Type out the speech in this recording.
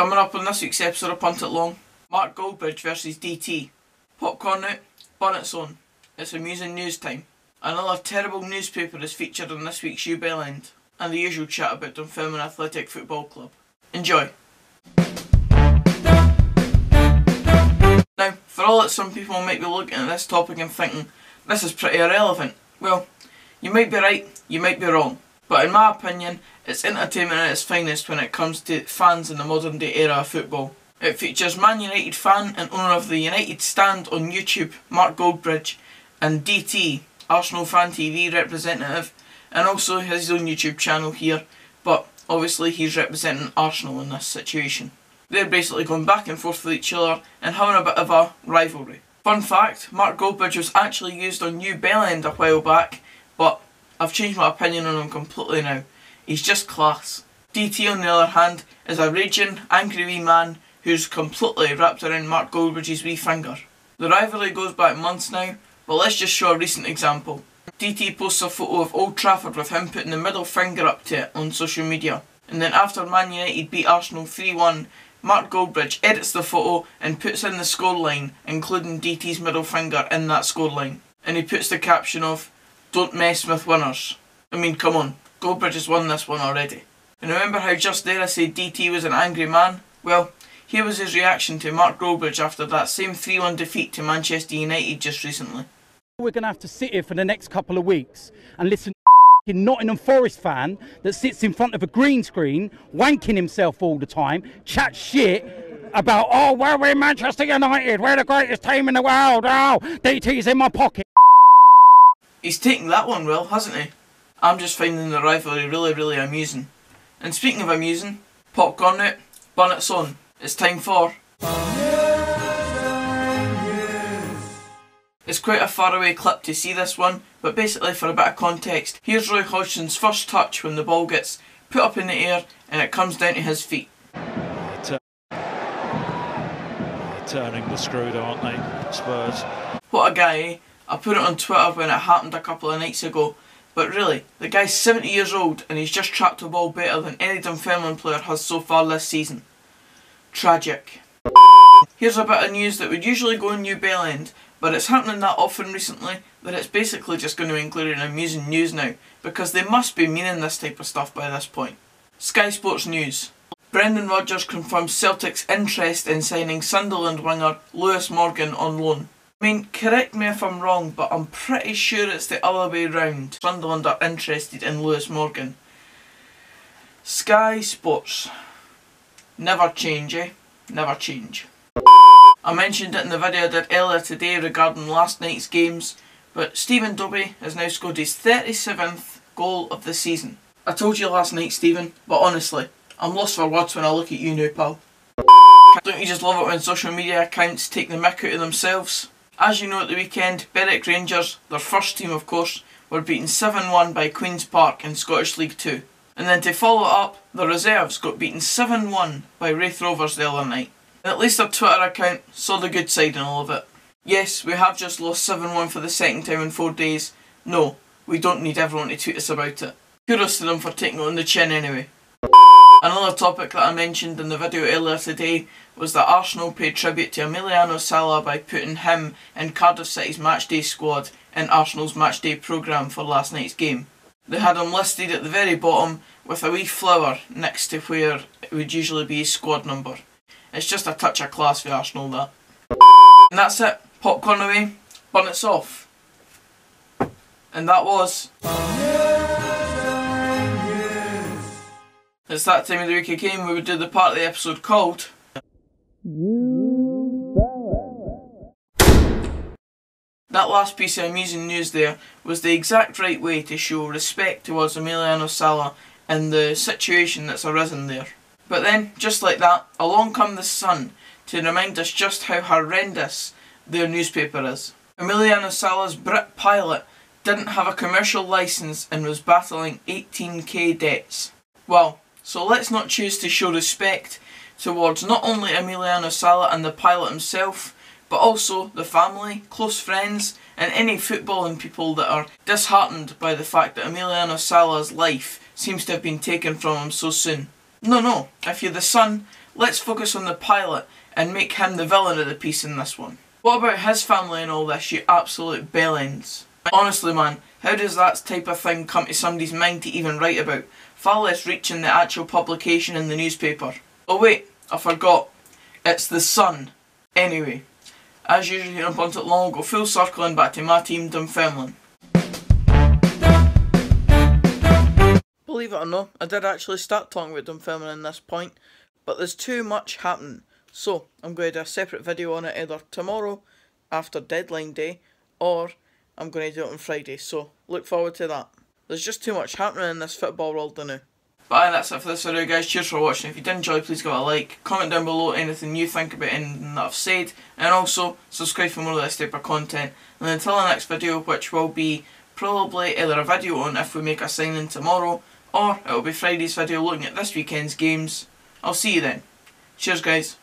Coming up on this week's episode of Punt It Long, Mark Goldbridge versus DT. Popcorn out, bun its on. It's amusing news time. Another terrible newspaper is featured on this week's Bellend, and the usual chat about Dunfermline Athletic Football Club. Enjoy. Now, for all that some people might be looking at this topic and thinking, this is pretty irrelevant. Well, you might be right, you might be wrong. But in my opinion, it's entertainment at its finest when it comes to fans in the modern day era of football. It features Man United fan and owner of the United Stand on YouTube, Mark Goldbridge, and DT, Arsenal Fan TV representative, and also his own YouTube channel here, but obviously he's representing Arsenal in this situation. They're basically going back and forth with each other and having a bit of a rivalry. Fun fact, Mark Goldbridge was actually used on New Bellend a while back, but I've changed my opinion on him completely now. He's just class. DT on the other hand is a raging, angry wee man who's completely wrapped around Mark Goldbridge's wee finger. The rivalry goes back months now, but let's just show a recent example. DT posts a photo of Old Trafford with him putting the middle finger up to it on social media. And then after Man United beat Arsenal 3-1, Mark Goldbridge edits the photo and puts in the scoreline, including DT's middle finger in that scoreline. And he puts the caption of, "Don't mess with winners." I mean, come on, Goldbridge has won this one already. And remember how just there I said DT was an angry man? Well, here was his reaction to Mark Goldbridge after that same 3-1 defeat to Manchester United just recently. We're going to have to sit here for the next couple of weeks and listen to a Nottingham Forest fan that sits in front of a green screen, wanking himself all the time, chats shit about, oh, well, we're Manchester United, we're the greatest team in the world, oh, DT's in my pocket. He's taken that one well, hasn't he? I'm just finding the rivalry really amusing. And speaking of amusing, popcorn out, bun it's on. It's time for... It's quite a faraway clip to see this one, but basically for a bit of context, here's Roy Hodgson's first touch when the ball gets put up in the air and it comes down to his feet. Turning the screw, aren't they, Spurs? What a guy, eh? I put it on Twitter when it happened a couple of nights ago, but really, the guy's 70 years old and he's just trapped a ball better than any Dunfermline player has so far this season. Tragic. Here's a bit of news that would usually go in New Bellend, but it's happening that often recently that it's basically just going to include an amusing news now, because they must be meaning this type of stuff by this point. Sky Sports News. Brendan Rodgers confirms Celtic's interest in signing Sunderland winger Lewis Morgan on loan. I mean, correct me if I'm wrong, but I'm pretty sure it's the other way round. Sunderland are interested in Lewis Morgan. Sky Sports. Never change, eh? Never change. I mentioned it in the video I did earlier today regarding last night's games, but Stephen Dobie has now scored his 37th goal of the season. I told you last night, Stephen, but honestly, I'm lost for words when I look at you now, pal. Don't you just love it when social media accounts take the mick out of themselves? As you know, at the weekend, Berwick Rangers, their first team of course, were beaten 7-1 by Queen's Park in Scottish League 2. And then to follow it up, the reserves got beaten 7-1 by Raith Rovers the other night. And at least their Twitter account saw the good side in all of it. Yes, we have just lost 7-1 for the second time in 4 days. No, we don't need everyone to tweet us about it. Kudos to them for taking it on the chin anyway. Another topic that I mentioned in the video earlier today was that Arsenal paid tribute to Emiliano Sala by putting him in Cardiff City's matchday squad in Arsenal's matchday programme for last night's game. They had him listed at the very bottom with a wee flower next to where it would usually be his squad number. It's just a touch of class for Arsenal, that. And that's it. Popcorn away, bun it's off. And that was... It's that time of the week again we would do the part of the episode called... That last piece of amusing news there was the exact right way to show respect towards Emiliano Sala and the situation that's arisen there. But then, just like that, along come the Sun to remind us just how horrendous their newspaper is. Emiliano Sala's Brit pilot didn't have a commercial licence and was battling 18k debts. Well, so let's not choose to show respect towards not only Emiliano Sala and the pilot himself, but also the family, close friends, and any footballing people that are disheartened by the fact that Emiliano Sala's life seems to have been taken from him so soon. No, if you're the Sun, let's focus on the pilot and make him the villain of the piece in this one. What about his family and all this, you absolute bellends? Honestly man, how does that type of thing come to somebody's mind to even write about? Far less reaching the actual publication in the newspaper. Oh wait, I forgot. It's the Sun. Anyway, as usual here on Punt It Long, we'll go full circling back to my team, Dunfermline. Believe it or not, I did actually start talking about Dunfermline in this point, but there's too much happening. So, I'm going to do a separate video on it either tomorrow, after deadline day, or I'm going to do it on Friday, so look forward to that. There's just too much happening in this football world now. But aye, that's it for this video guys, cheers for watching. If you did enjoy, please give it a like, comment down below anything you think about anything that I've said, and also subscribe for more of this type of content. And until the next video, which will be probably either a video on if we make a signing tomorrow, or it will be Friday's video looking at this weekend's games, I'll see you then. Cheers guys.